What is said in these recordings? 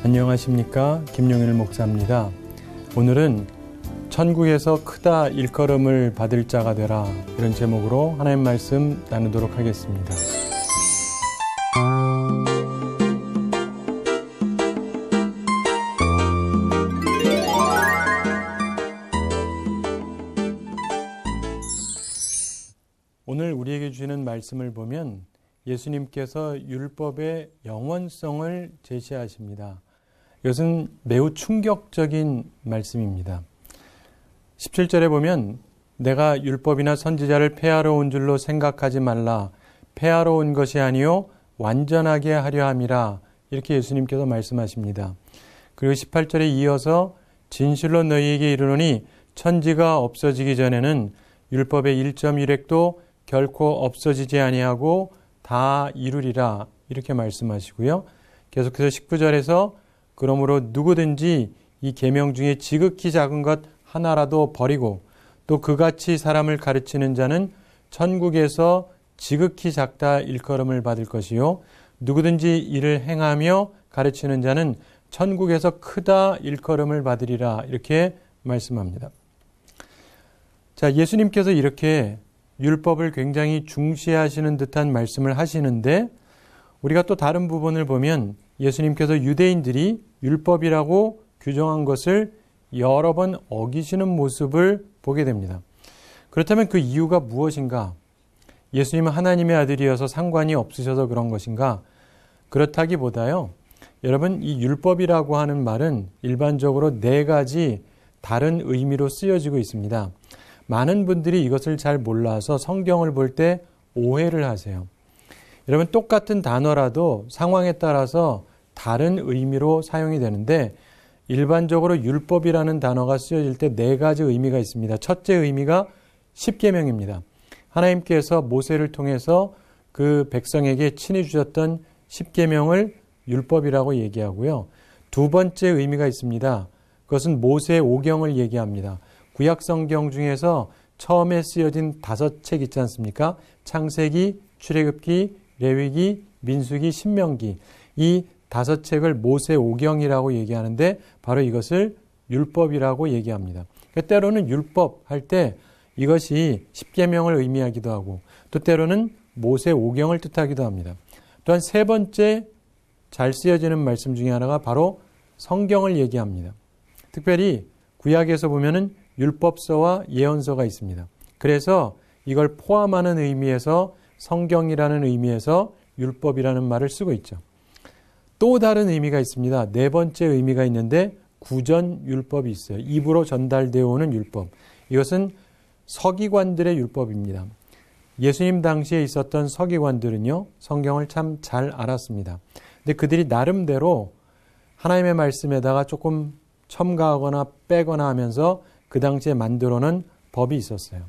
안녕하십니까, 김용일 목사입니다. 오늘은 천국에서 크다 일컬음을 받을 자가 되라, 이런 제목으로 하나님 말씀 나누도록 하겠습니다. 오늘 우리에게 주시는 말씀을 보면 예수님께서 율법의 영원성을 제시하십니다. 이것은 매우 충격적인 말씀입니다. 17절에 보면 내가 율법이나 선지자를 폐하러 온 줄로 생각하지 말라. 폐하러 온 것이 아니요 완전하게 하려 함이라. 이렇게 예수님께서 말씀하십니다. 그리고 18절에 이어서 진실로 너희에게 이르노니 천지가 없어지기 전에는 율법의 1.1획도 결코 없어지지 아니하고 다 이루리라. 이렇게 말씀하시고요. 계속해서 19절에서 그러므로 누구든지 이 계명 중에 지극히 작은 것 하나라도 버리고 또 그같이 사람을 가르치는 자는 천국에서 지극히 작다 일컬음을 받을 것이요 누구든지 이를 행하며 가르치는 자는 천국에서 크다 일컬음을 받으리라. 이렇게 말씀합니다. 자, 예수님께서 이렇게 율법을 굉장히 중시하시는 듯한 말씀을 하시는데 우리가 또 다른 부분을 보면 예수님께서 유대인들이 율법이라고 규정한 것을 여러 번 어기시는 모습을 보게 됩니다. 그렇다면 그 이유가 무엇인가? 예수님은 하나님의 아들이어서 상관이 없으셔서 그런 것인가? 그렇다기보다요. 여러분, 이 율법이라고 하는 말은 일반적으로 네 가지 다른 의미로 쓰여지고 있습니다. 많은 분들이 이것을 잘 몰라서 성경을 볼 때 오해를 하세요. 여러분, 똑같은 단어라도 상황에 따라서 다른 의미로 사용이 되는데 일반적으로 율법이라는 단어가 쓰여질 때 네 가지 의미가 있습니다. 첫째 의미가 십계명입니다. 하나님께서 모세를 통해서 그 백성에게 친히 주셨던 십계명을 율법이라고 얘기하고요. 두 번째 의미가 있습니다. 그것은 모세 오경을 얘기합니다. 구약성경 중에서 처음에 쓰여진 5책 있지 않습니까? 창세기, 출애굽기, 레위기, 민수기, 신명기. 이 5책을 모세 오경이라고 얘기하는데 바로 이것을 율법이라고 얘기합니다. 때로는 율법 할 때 이것이 십계명을 의미하기도 하고 또 때로는 모세 오경을 뜻하기도 합니다. 또한 세 번째 잘 쓰여지는 말씀 중에 하나가 바로 성경을 얘기합니다. 특별히 구약에서 보면은 율법서와 예언서가 있습니다. 그래서 이걸 포함하는 의미에서 성경이라는 의미에서 율법이라는 말을 쓰고 있죠. 또 다른 의미가 있습니다. 네 번째 의미가 있는데 구전율법이 있어요. 입으로 전달되어 오는 율법. 이것은 서기관들의 율법입니다. 예수님 당시에 있었던 서기관들은요, 성경을 참 잘 알았습니다. 근데 그들이 나름대로 하나님의 말씀에다가 조금 첨가하거나 빼거나 하면서 그 당시에 만들어놓은 법이 있었어요.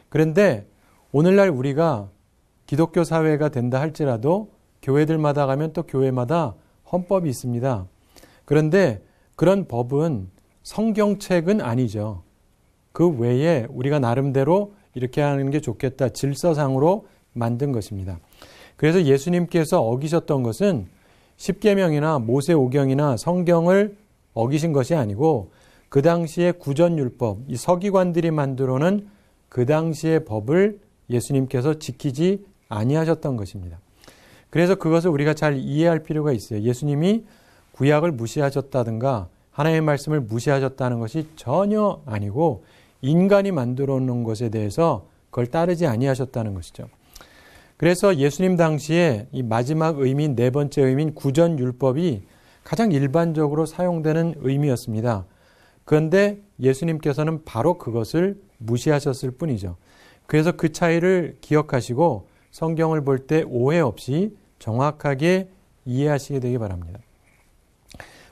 그런데 오늘날 우리가 기독교 사회가 된다 할지라도 교회들마다 가면 또 교회마다 헌법이 있습니다. 그런데 그런 법은 성경책은 아니죠. 그 외에 우리가 나름대로 이렇게 하는 게 좋겠다, 질서상으로 만든 것입니다. 그래서 예수님께서 어기셨던 것은 십계명이나 모세 오경이나 성경을 어기신 것이 아니고 그 당시의 구전율법, 이 서기관들이 만들어놓은 그 당시의 법을 예수님께서 지키지 아니하셨던 것입니다. 그래서 그것을 우리가 잘 이해할 필요가 있어요. 예수님이 구약을 무시하셨다든가 하나님의 말씀을 무시하셨다는 것이 전혀 아니고 인간이 만들어 놓은 것에 대해서 그걸 따르지 아니하셨다는 것이죠. 그래서 예수님 당시에 이 마지막 의미인 네 번째 의미인 구전율법이 가장 일반적으로 사용되는 의미였습니다. 그런데 예수님께서는 바로 그것을 무시하셨을 뿐이죠. 그래서 그 차이를 기억하시고 성경을 볼 때 오해 없이 정확하게 이해하시게 되기 바랍니다.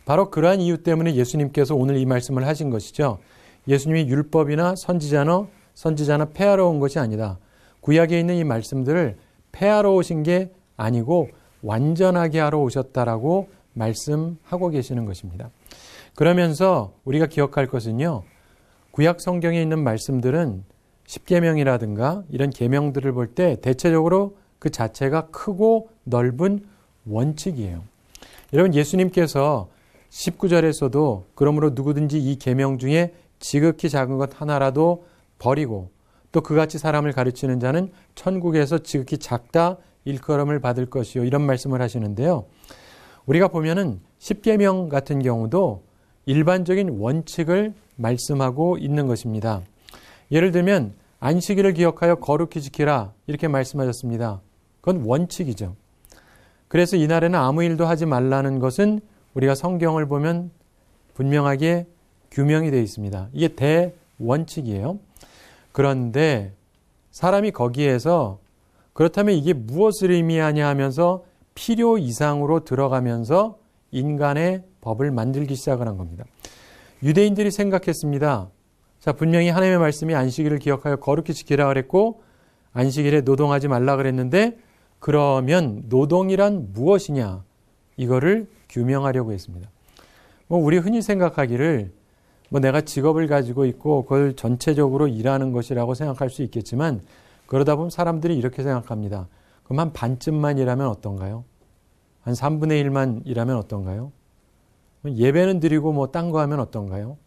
바로 그러한 이유 때문에 예수님께서 오늘 이 말씀을 하신 것이죠. 예수님이 율법이나 선지자나 폐하러 온 것이 아니다. 구약에 있는 이 말씀들을 폐하러 오신 게 아니고 완전하게 하러 오셨다라고 말씀하고 계시는 것입니다. 그러면서 우리가 기억할 것은요, 구약 성경에 있는 말씀들은 십계명이라든가 이런 계명들을 볼 때 대체적으로 그 자체가 크고 넓은 원칙이에요. 여러분, 예수님께서 19절에서도 그러므로 누구든지 이 계명 중에 지극히 작은 것 하나라도 버리고 또 그같이 사람을 가르치는 자는 천국에서 지극히 작다 일컬음을 받을 것이요. 이런 말씀을 하시는데요. 우리가 보면은 십계명 같은 경우도 일반적인 원칙을 말씀하고 있는 것입니다. 예를 들면 안식일을 기억하여 거룩히 지키라 이렇게 말씀하셨습니다. 그건 원칙이죠. 그래서 이날에는 아무 일도 하지 말라는 것은 우리가 성경을 보면 분명하게 규명이 되어 있습니다. 이게 대원칙이에요. 그런데 사람이 거기에서 그렇다면 이게 무엇을 의미하냐 하면서 필요 이상으로 들어가면서 인간의 법을 만들기 시작을 한 겁니다. 유대인들이 생각했습니다. 자, 분명히 하나님의 말씀이 안식일을 기억하여 거룩히 지키라 그랬고 안식일에 노동하지 말라 그랬는데 그러면 노동이란 무엇이냐? 이거를 규명하려고 했습니다. 우리 흔히 생각하기를 내가 직업을 가지고 있고 그걸 전체적으로 일하는 것이라고 생각할 수 있겠지만 그러다 보면 사람들이 이렇게 생각합니다. 그럼 한 반쯤만 일하면 어떤가요? 한 3분의 1만 일하면 어떤가요? 예배는 드리고 딴 거 하면 어떤가요?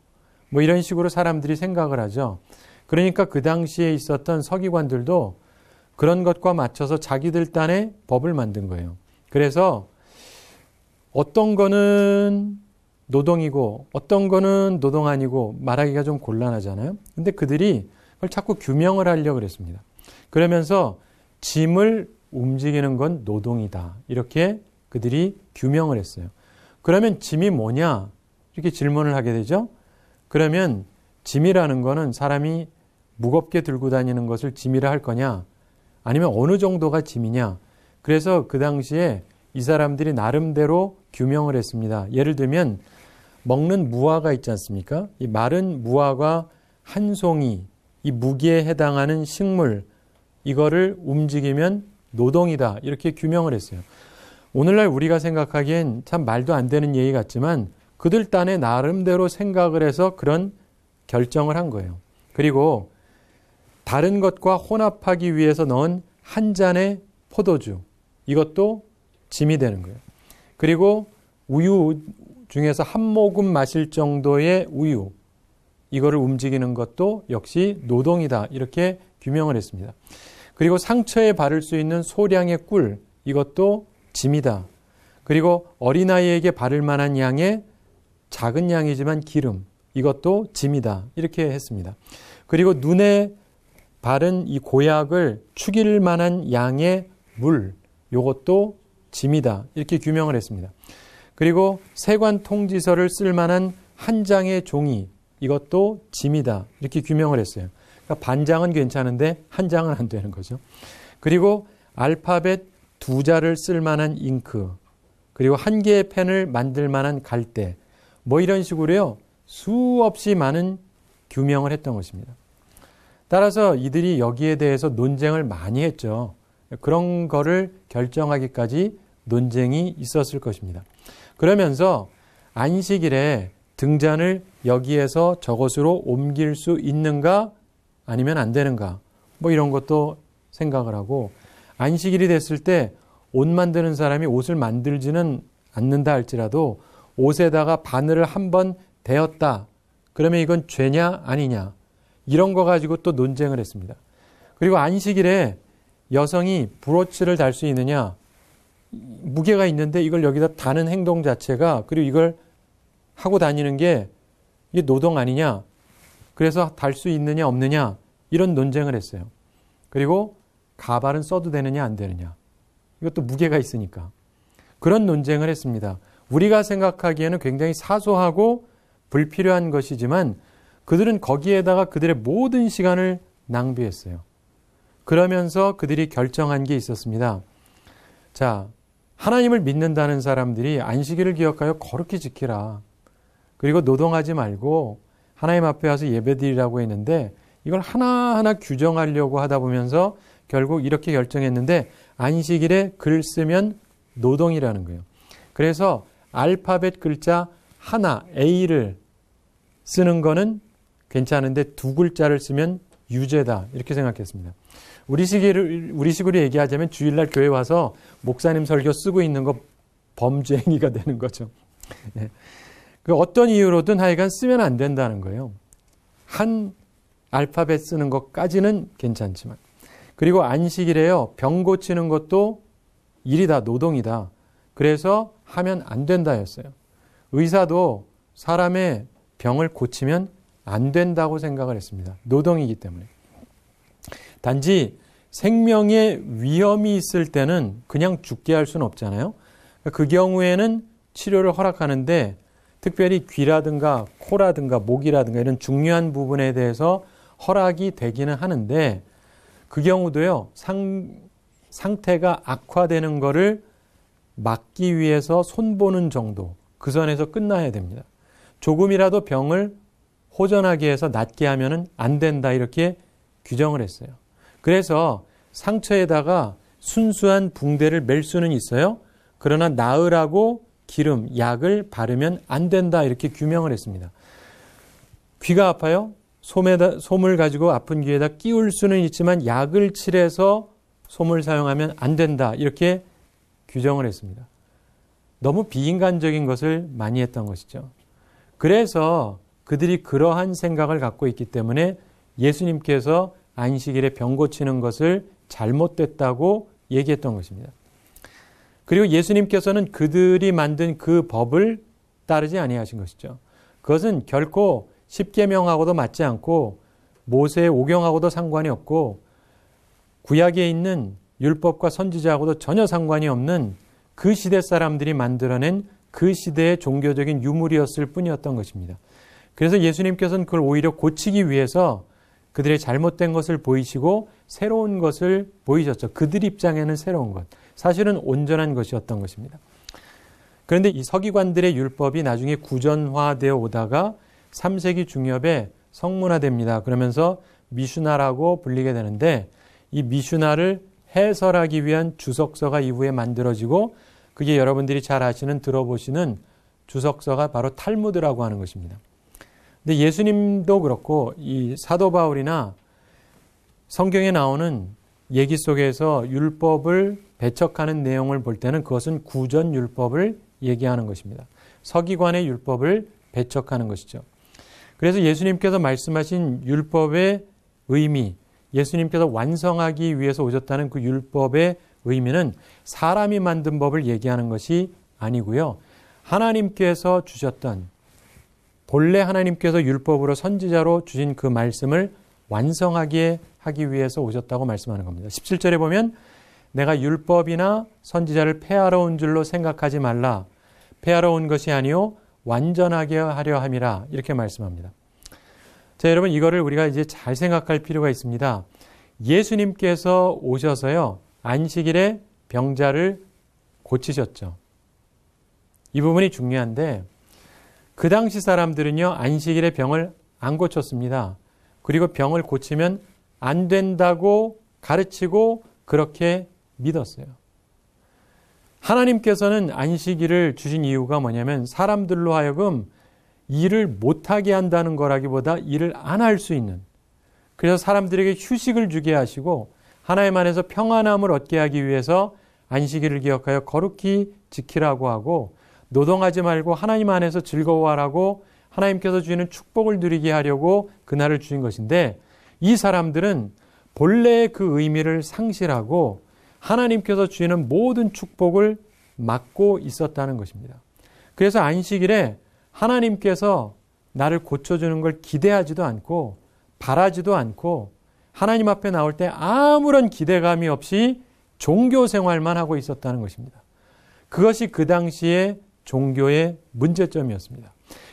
이런 식으로 사람들이 생각을 하죠. 그러니까 그 당시에 있었던 서기관들도 그런 것과 맞춰서 자기들 딴의 법을 만든 거예요. 그래서 어떤 거는 노동이고 어떤 거는 노동 아니고 말하기가 좀 곤란하잖아요. 근데 그들이 그걸 자꾸 규명을 하려고 그랬습니다. 그러면서 짐을 움직이는 건 노동이다. 이렇게 그들이 규명을 했어요. 그러면 짐이 뭐냐? 이렇게 질문을 하게 되죠. 그러면 짐이라는 거는 사람이 무겁게 들고 다니는 것을 짐이라 할 거냐? 아니면 어느 정도가 짐이냐? 그래서 그 당시에 이 사람들이 나름대로 규명을 했습니다. 예를 들면 먹는 무화과 있지 않습니까? 이 마른 무화과 한 송이, 이 무게에 해당하는 식물, 이거를 움직이면 노동이다. 이렇게 규명을 했어요. 오늘날 우리가 생각하기엔 참 말도 안 되는 얘기 같지만 그들 딴에 나름대로 생각을 해서 그런 결정을 한 거예요. 그리고 다른 것과 혼합하기 위해서 넣은 한 잔의 포도주, 이것도 짐이 되는 거예요. 그리고 우유 중에서 한 모금 마실 정도의 우유, 이거를 움직이는 것도 역시 노동이다. 이렇게 규명을 했습니다. 그리고 상처에 바를 수 있는 소량의 꿀, 이것도 짐이다. 그리고 어린아이에게 바를 만한 양의 작은 양이지만 기름, 이것도 짐이다. 이렇게 했습니다. 그리고 눈에 바른 이 고약을 축일 만한 양의 물, 이것도 짐이다. 이렇게 규명을 했습니다. 그리고 세관 통지서를 쓸 만한 한 장의 종이, 이것도 짐이다. 이렇게 규명을 했어요. 그러니까 반장은 괜찮은데 한 장은 안 되는 거죠. 그리고 알파벳 2자를 쓸 만한 잉크, 그리고 한 개의 펜을 만들 만한 갈대, 이런 식으로요. 수없이 많은 규명을 했던 것입니다. 따라서 이들이 여기에 대해서 논쟁을 많이 했죠. 그런 거를 결정하기까지 논쟁이 있었을 것입니다. 그러면서 안식일에 등잔을 여기에서 저것으로 옮길 수 있는가 아니면 안 되는가 이런 것도 생각을 하고 안식일이 됐을 때 옷 만드는 사람이 옷을 만들지는 않는다 할지라도 옷에다가 바늘을 한번 대었다. 그러면 이건 죄냐 아니냐 이런 거 가지고 또 논쟁을 했습니다. 그리고 안식일에 여성이 브로치를 달 수 있느냐 무게가 있는데 이걸 여기다 다는 행동 자체가 그리고 이걸 하고 다니는 게 이게 노동 아니냐 그래서 달 수 있느냐 없느냐 이런 논쟁을 했어요. 그리고 가발은 써도 되느냐 안 되느냐 이것도 무게가 있으니까 그런 논쟁을 했습니다. 우리가 생각하기에는 굉장히 사소하고 불필요한 것이지만 그들은 거기에다가 그들의 모든 시간을 낭비했어요. 그러면서 그들이 결정한 게 있었습니다. 자, 하나님을 믿는다는 사람들이 안식일을 기억하여 거룩히 지키라. 그리고 노동하지 말고 하나님 앞에 와서 예배드리라고 했는데 이걸 하나하나 규정하려고 하다 보면서 결국 이렇게 결정했는데 안식일에 글 쓰면 노동이라는 거예요. 그래서 알파벳 글자 하나 A를 쓰는 거는 괜찮은데 두 글자를 쓰면 유죄다 이렇게 생각했습니다. 우리 식으로 얘기하자면 주일날 교회 와서 목사님 설교 쓰고 있는 거 범죄행위가 되는 거죠. 어떤 이유로든 하여간 쓰면 안 된다는 거예요. 한 알파벳 쓰는 것까지는 괜찮지만. 그리고 안식일에요. 병 고치는 것도 일이다, 노동이다. 그래서 하면 안 된다였어요. 의사도 사람의 병을 고치면 안 된다고 생각을 했습니다. 노동이기 때문에. 단지 생명의 위험이 있을 때는 그냥 죽게 할 수는 없잖아요. 그 경우에는 치료를 허락하는데 특별히 귀라든가 코라든가 목이라든가 이런 중요한 부분에 대해서 허락이 되기는 하는데 그 경우도요. 상태가 악화되는 거를 막기 위해서 손보는 정도, 그 선에서 끝나야 됩니다. 조금이라도 병을 호전하게 해서 낫게 하면은 안 된다 이렇게 규정을 했어요. 그래서 상처에다가 순수한 붕대를 맬 수는 있어요. 그러나 나으라고 기름, 약을 바르면 안 된다 이렇게 규명을 했습니다. 귀가 아파요? 솜을 가지고 아픈 귀에다 끼울 수는 있지만 약을 칠해서 솜을 사용하면 안 된다 이렇게 규정을 했습니다. 너무 비인간적인 것을 많이 했던 것이죠. 그래서 그들이 그러한 생각을 갖고 있기 때문에 예수님께서 안식일에 병 고치는 것을 잘못됐다고 얘기했던 것입니다. 그리고 예수님께서는 그들이 만든 그 법을 따르지 아니하신 것이죠. 그것은 결코 십계명하고도 맞지 않고 모세의 오경하고도 상관이 없고 구약에 있는 율법과 선지자하고도 전혀 상관이 없는 그 시대 사람들이 만들어낸 그 시대의 종교적인 유물이었을 뿐이었던 것입니다. 그래서 예수님께서는 그걸 오히려 고치기 위해서 그들의 잘못된 것을 보이시고 새로운 것을 보이셨죠. 그들 입장에는 새로운 것. 사실은 온전한 것이었던 것입니다. 그런데 이 서기관들의 율법이 나중에 구전화되어 오다가 3세기 중엽에 성문화됩니다. 그러면서 미슈나라고 불리게 되는데 이 미슈나를 해설하기 위한 주석서가 이후에 만들어지고 그게 여러분들이 잘 아시는 들어보시는 주석서가 바로 탈무드라고 하는 것입니다. 근데 예수님도 그렇고 이 사도 바울이나 성경에 나오는 얘기 속에서 율법을 배척하는 내용을 볼 때는 그것은 구전 율법을 얘기하는 것입니다. 서기관의 율법을 배척하는 것이죠. 그래서 예수님께서 말씀하신 율법의 의미, 예수님께서 완성하기 위해서 오셨다는 그 율법의 의미는 사람이 만든 법을 얘기하는 것이 아니고요. 하나님께서 주셨던 본래 하나님께서 율법으로 선지자로 주신 그 말씀을 완성하게 하기 위해서 오셨다고 말씀하는 겁니다. 17절에 보면 내가 율법이나 선지자를 폐하러 온 줄로 생각하지 말라. 폐하러 온 것이 아니요 완전하게 하려 함이라 이렇게 말씀합니다. 자, 여러분 이거를 우리가 이제 잘 생각할 필요가 있습니다. 예수님께서 오셔서요. 안식일에 병자를 고치셨죠. 이 부분이 중요한데 그 당시 사람들은요. 안식일에 병을 안 고쳤습니다. 그리고 병을 고치면 안 된다고 가르치고 그렇게 믿었어요. 하나님께서는 안식일을 주신 이유가 뭐냐면 사람들로 하여금 일을 못하게 한다는 거라기보다 일을 안 할 수 있는, 그래서 사람들에게 휴식을 주게 하시고 하나님 안에서 평안함을 얻게 하기 위해서 안식일을 기억하여 거룩히 지키라고 하고 노동하지 말고 하나님 안에서 즐거워하라고 하나님께서 주시는 축복을 누리게 하려고 그날을 주신 것인데 이 사람들은 본래의 그 의미를 상실하고 하나님께서 주시는 모든 축복을 막고 있었다는 것입니다. 그래서 안식일에 하나님께서 나를 고쳐주는 걸 기대하지도 않고 바라지도 않고 하나님 앞에 나올 때 아무런 기대감이 없이 종교 생활만 하고 있었다는 것입니다. 그것이 그 당시에 종교의 문제점이었습니다.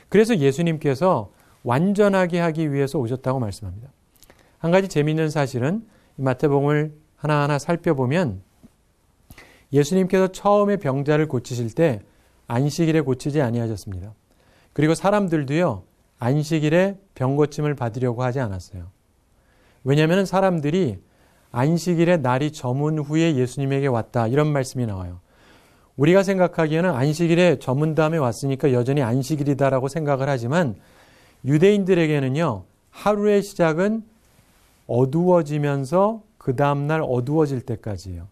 그래서 예수님께서 완전하게 하기 위해서 오셨다고 말씀합니다. 한 가지 재미있는 사실은 마태복음을 하나하나 살펴보면 예수님께서 처음에 병자를 고치실 때 안식일에 고치지 아니하셨습니다. 그리고 사람들도요. 안식일에 병 고침을 받으려고 하지 않았어요. 왜냐하면 사람들이 안식일에 날이 저문 후에 예수님에게 왔다 이런 말씀이 나와요. 우리가 생각하기에는 안식일에 저문 다음에 왔으니까 여전히 안식일이다라고 생각을 하지만 유대인들에게는요. 하루의 시작은 어두워지면서 그 다음날 어두워질 때까지예요.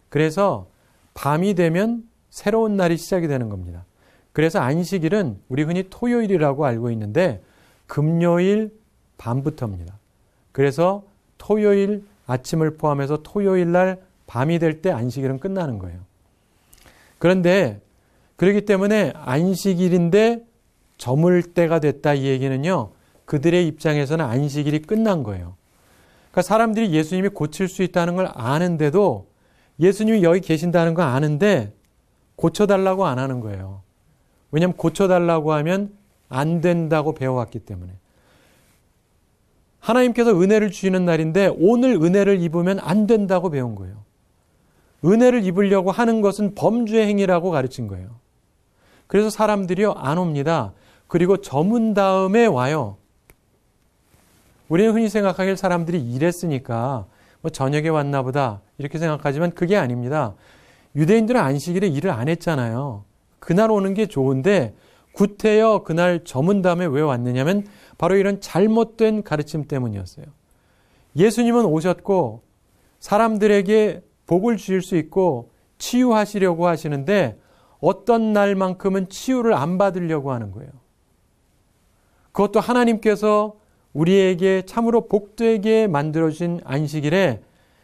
그래서 밤이 되면 새로운 날이 시작이 되는 겁니다. 그래서 안식일은 우리 흔히 토요일이라고 알고 있는데 금요일 밤부터입니다. 그래서 토요일 아침을 포함해서 토요일 날 밤이 될 때 안식일은 끝나는 거예요. 그런데 그렇기 때문에 안식일인데 저물 때가 됐다 이 얘기는요. 그들의 입장에서는 안식일이 끝난 거예요. 그러니까 사람들이 예수님이 고칠 수 있다는 걸 아는데도 예수님이 여기 계신다는 거 아는데 고쳐달라고 안 하는 거예요. 왜냐하면 고쳐달라고 하면 안 된다고 배워왔기 때문에. 하나님께서 은혜를 주시는 날인데 오늘 은혜를 입으면 안 된다고 배운 거예요. 은혜를 입으려고 하는 것은 범죄의 행위라고 가르친 거예요. 그래서 사람들이요 안 옵니다. 그리고 저문 다음에 와요. 우리는 흔히 생각하길 사람들이 일했으니까 뭐 저녁에 왔나 보다 이렇게 생각하지만 그게 아닙니다. 유대인들은 안식일에 일을 안 했잖아요. 그날 오는 게 좋은데 구태여 그날 저문 다음에 왜 왔느냐면 바로 이런 잘못된 가르침 때문이었어요. 예수님은 오셨고 사람들에게 복을 주실 수 있고 치유하시려고 하시는데 어떤 날만큼은 치유를 안 받으려고 하는 거예요. 그것도 하나님께서 우리에게 참으로 복되게 만들어주신 안식일에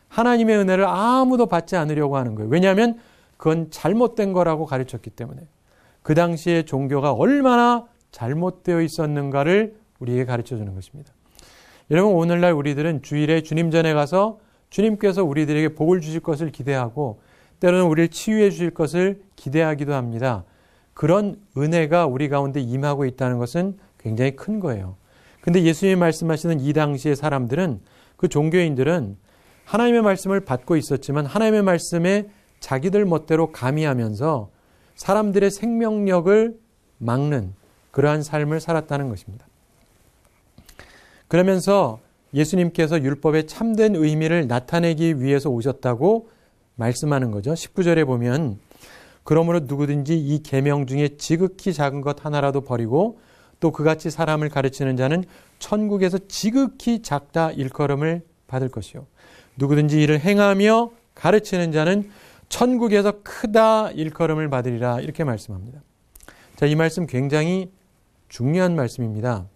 하나님의 은혜를 아무도 받지 않으려고 하는 거예요. 왜냐하면 그건 잘못된 거라고 가르쳤기 때문에. 그 당시에 종교가 얼마나 잘못되어 있었는가를 우리에게 가르쳐주는 것입니다. 여러분 오늘날 우리들은 주일에 주님 전에 가서 주님께서 우리들에게 복을 주실 것을 기대하고 때로는 우리를 치유해 주실 것을 기대하기도 합니다. 그런 은혜가 우리 가운데 임하고 있다는 것은 굉장히 큰 거예요. 근데 예수님이 말씀하시는 이 당시의 사람들은 그 종교인들은 하나님의 말씀을 받고 있었지만 하나님의 말씀에 자기들 멋대로 가미하면서 사람들의 생명력을 막는 그러한 삶을 살았다는 것입니다. 그러면서 예수님께서 율법의 참된 의미를 나타내기 위해서 오셨다고 말씀하는 거죠. 19절에 보면 그러므로 누구든지 이 계명 중에 지극히 작은 것 하나라도 버리고 또 그같이 사람을 가르치는 자는 천국에서 지극히 작다 일컬음을 받을 것이요. 누구든지 이를 행하며 가르치는 자는 천국에서 크다 일컬음을 받으리라 이렇게 말씀합니다. 자, 이 말씀 굉장히 중요한 말씀입니다.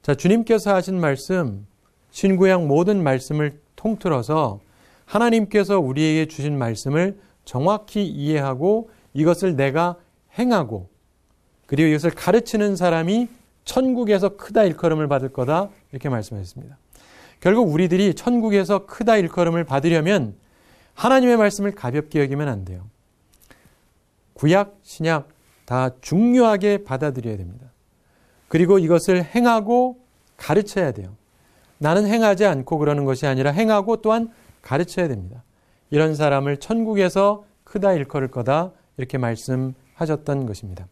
자, 주님께서 하신 말씀, 신구약 모든 말씀을 통틀어서 하나님께서 우리에게 주신 말씀을 정확히 이해하고 이것을 내가 행하고 그리고 이것을 가르치는 사람이 천국에서 크다 일컬음을 받을 거다 이렇게 말씀하셨습니다. 결국 우리들이 천국에서 크다 일컬음을 받으려면 하나님의 말씀을 가볍게 여기면 안 돼요. 구약, 신약 다 중요하게 받아들여야 됩니다. 그리고 이것을 행하고 가르쳐야 돼요. 나는 행하지 않고 그러는 것이 아니라 행하고 또한 가르쳐야 됩니다. 이런 사람을 천국에서 크다 일컬을 거다 이렇게 말씀하셨던 것입니다.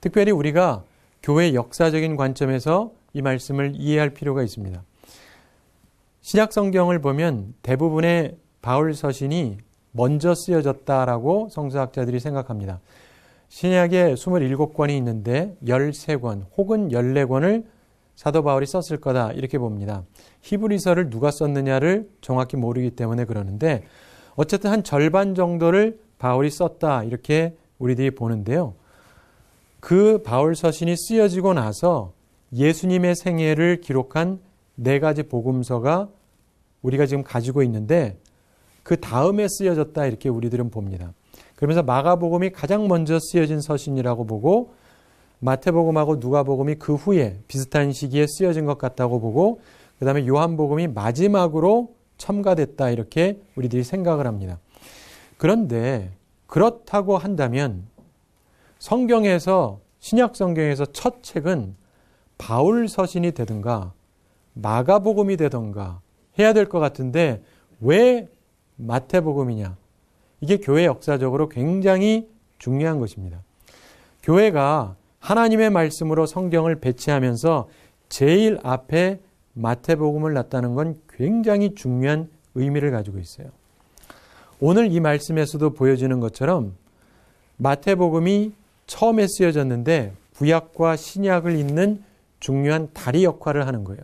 특별히 우리가 교회 역사적인 관점에서 이 말씀을 이해할 필요가 있습니다. 신약 성경을 보면 대부분의 바울 서신이 먼저 쓰여졌다라고 성서학자들이 생각합니다. 신약에 27권이 있는데 13권 혹은 14권을 사도 바울이 썼을 거다 이렇게 봅니다. 히브리서를 누가 썼느냐를 정확히 모르기 때문에 그러는데 어쨌든 한 절반 정도를 바울이 썼다 이렇게 우리들이 보는데요. 그 바울 서신이 쓰여지고 나서 예수님의 생애를 기록한 4가지 복음서가 우리가 지금 가지고 있는데 그 다음에 쓰여졌다 이렇게 우리들은 봅니다. 그러면서 마가복음이 가장 먼저 쓰여진 서신이라고 보고 마태복음하고 누가복음이 그 후에 비슷한 시기에 쓰여진 것 같다고 보고 그 다음에 요한복음이 마지막으로 첨가됐다 이렇게 우리들이 생각을 합니다. 그런데 그렇다고 한다면 성경에서 신약 성경에서 첫 책은 바울 서신이 되든가 마가복음이 되든가 해야 될 것 같은데 왜 마태복음이냐? 이게 교회 역사적으로 굉장히 중요한 것입니다. 교회가 하나님의 말씀으로 성경을 배치하면서 제일 앞에 마태복음을 놨다는 건 굉장히 중요한 의미를 가지고 있어요. 오늘 이 말씀에서도 보여지는 것처럼 마태복음이 처음에 쓰여졌는데 구약과 신약을 잇는 중요한 다리 역할을 하는 거예요.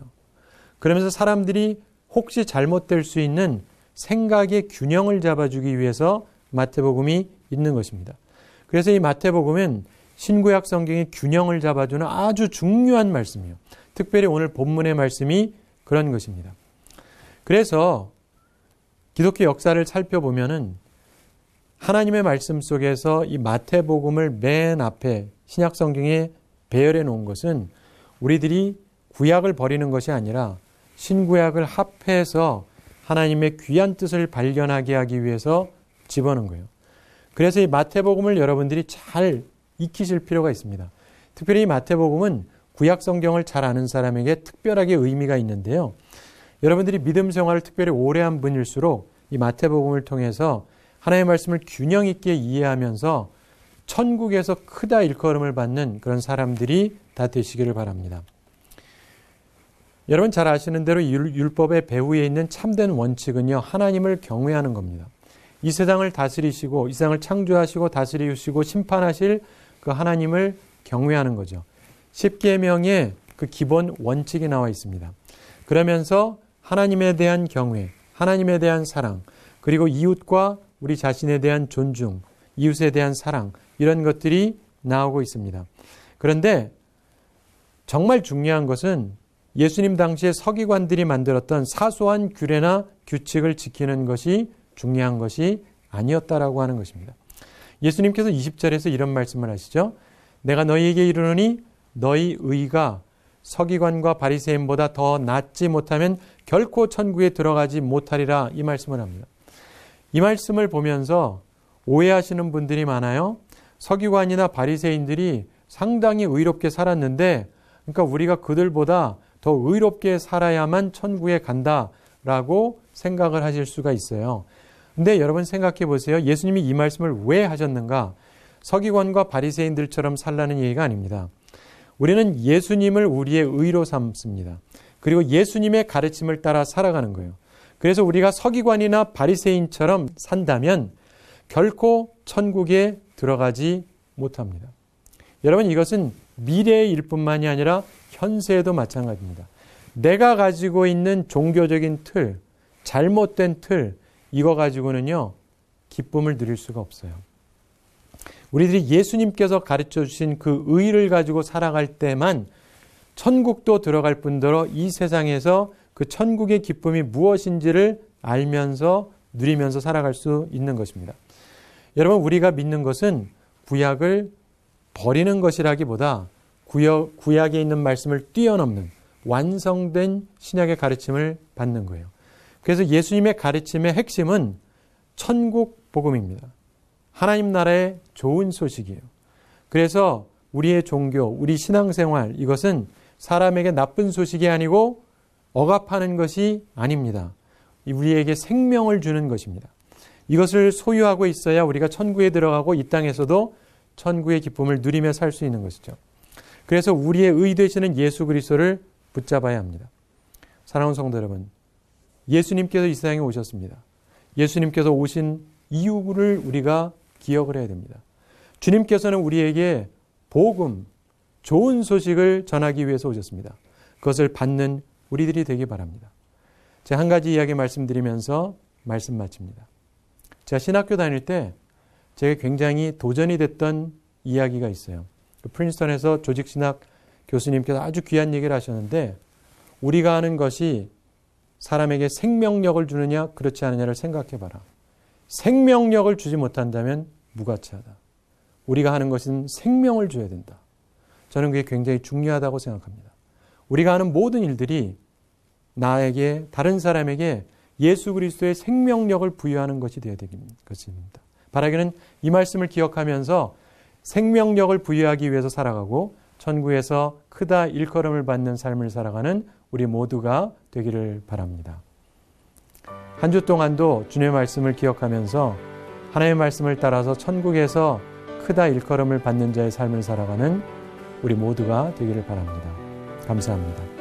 그러면서 사람들이 혹시 잘못될 수 있는 생각의 균형을 잡아주기 위해서 마태복음이 있는 것입니다. 그래서 이 마태복음은 신구약 성경의 균형을 잡아주는 아주 중요한 말씀이에요. 특별히 오늘 본문의 말씀이 그런 것입니다. 그래서 기독교 역사를 살펴보면은 하나님의 말씀 속에서 이 마태복음을 맨 앞에 신약 성경에 배열해 놓은 것은 우리들이 구약을 버리는 것이 아니라 신구약을 합해서 하나님의 귀한 뜻을 발견하게 하기 위해서 집어넣은 거예요. 그래서 이 마태복음을 여러분들이 잘 익히실 필요가 있습니다. 특별히 이 마태복음은 구약 성경을 잘 아는 사람에게 특별하게 의미가 있는데요. 여러분들이 믿음 생활을 특별히 오래 한 분일수록 이 마태복음을 통해서 하나님의 말씀을 균형 있게 이해하면서 천국에서 크다 일컬음을 받는 그런 사람들이 다 되시기를 바랍니다. 여러분 잘 아시는 대로 율법의 배후에 있는 참된 원칙은요, 하나님을 경외하는 겁니다. 이 세상을 다스리시고 이 세상을 창조하시고 다스리시고 심판하실 그 하나님을 경외하는 거죠. 십계명에 그 기본 원칙이 나와 있습니다. 그러면서 하나님에 대한 경외, 하나님에 대한 사랑, 그리고 이웃과 우리 자신에 대한 존중, 이웃에 대한 사랑, 이런 것들이 나오고 있습니다. 그런데 정말 중요한 것은 예수님 당시에 서기관들이 만들었던 사소한 규례나 규칙을 지키는 것이 중요한 것이 아니었다라고 하는 것입니다. 예수님께서 20절에서 이런 말씀을 하시죠. 내가 너희에게 이르노니 너희 의가 서기관과 바리새인보다 더 낫지 못하면 결코 천국에 들어가지 못하리라, 이 말씀을 합니다. 이 말씀을 보면서 오해하시는 분들이 많아요. 서기관이나 바리새인들이 상당히 의롭게 살았는데, 그러니까 우리가 그들보다 더 의롭게 살아야만 천국에 간다라고 생각을 하실 수가 있어요. 근데 여러분 생각해 보세요. 예수님이 이 말씀을 왜 하셨는가? 서기관과 바리새인들처럼 살라는 얘기가 아닙니다. 우리는 예수님을 우리의 의로 삼습니다. 그리고 예수님의 가르침을 따라 살아가는 거예요. 그래서 우리가 서기관이나 바리새인처럼 산다면 결코 천국에 들어가지 못합니다. 여러분, 이것은 미래의 일뿐만이 아니라 현세에도 마찬가지입니다. 내가 가지고 있는 종교적인 틀, 잘못된 틀, 이거 가지고는요, 기쁨을 누릴 수가 없어요. 우리들이 예수님께서 가르쳐 주신 그 의를 가지고 살아갈 때만 천국도 들어갈 뿐더러 이 세상에서 그 천국의 기쁨이 무엇인지를 알면서 누리면서 살아갈 수 있는 것입니다. 여러분, 우리가 믿는 것은 구약을 버리는 것이라기보다 구약에 있는 말씀을 뛰어넘는 완성된 신약의 가르침을 받는 거예요. 그래서 예수님의 가르침의 핵심은 천국 복음입니다. 하나님 나라의 좋은 소식이에요. 그래서 우리의 종교, 우리 신앙생활, 이것은 사람에게 나쁜 소식이 아니고 억압하는 것이 아닙니다. 우리에게 생명을 주는 것입니다. 이것을 소유하고 있어야 우리가 천국에 들어가고 이 땅에서도 천국의 기쁨을 누리며 살 수 있는 것이죠. 그래서 우리의 의 되시는 예수 그리스도를 붙잡아야 합니다. 사랑하는 성도 여러분, 예수님께서 이 세상에 오셨습니다. 예수님께서 오신 이유를 우리가 기억을 해야 됩니다. 주님께서는 우리에게 복음, 좋은 소식을 전하기 위해서 오셨습니다. 그것을 받는 우리들이 되기 바랍니다. 제가 한 가지 이야기 말씀드리면서 말씀 마칩니다. 제가 신학교 다닐 때 제가 굉장히 도전이 됐던 이야기가 있어요. 프린스턴에서 조직신학 교수님께서 아주 귀한 얘기를 하셨는데, 우리가 하는 것이 사람에게 생명력을 주느냐 그렇지 않느냐를 생각해 봐라. 생명력을 주지 못한다면 무가치하다. 우리가 하는 것은 생명을 줘야 된다. 저는 그게 굉장히 중요하다고 생각합니다. 우리가 하는 모든 일들이 나에게, 다른 사람에게 예수 그리스도의 생명력을 부여하는 것이 되어야 되는 것입니다. 바라기는 이 말씀을 기억하면서 생명력을 부여하기 위해서 살아가고 천국에서 크다 일컬음을 받는 삶을 살아가는 우리 모두가 되기를 바랍니다. 한 주 동안도 주님의 말씀을 기억하면서 하나님의 말씀을 따라서 천국에서 크다 일컬음을 받는 자의 삶을 살아가는 우리 모두가 되기를 바랍니다. 감사합니다.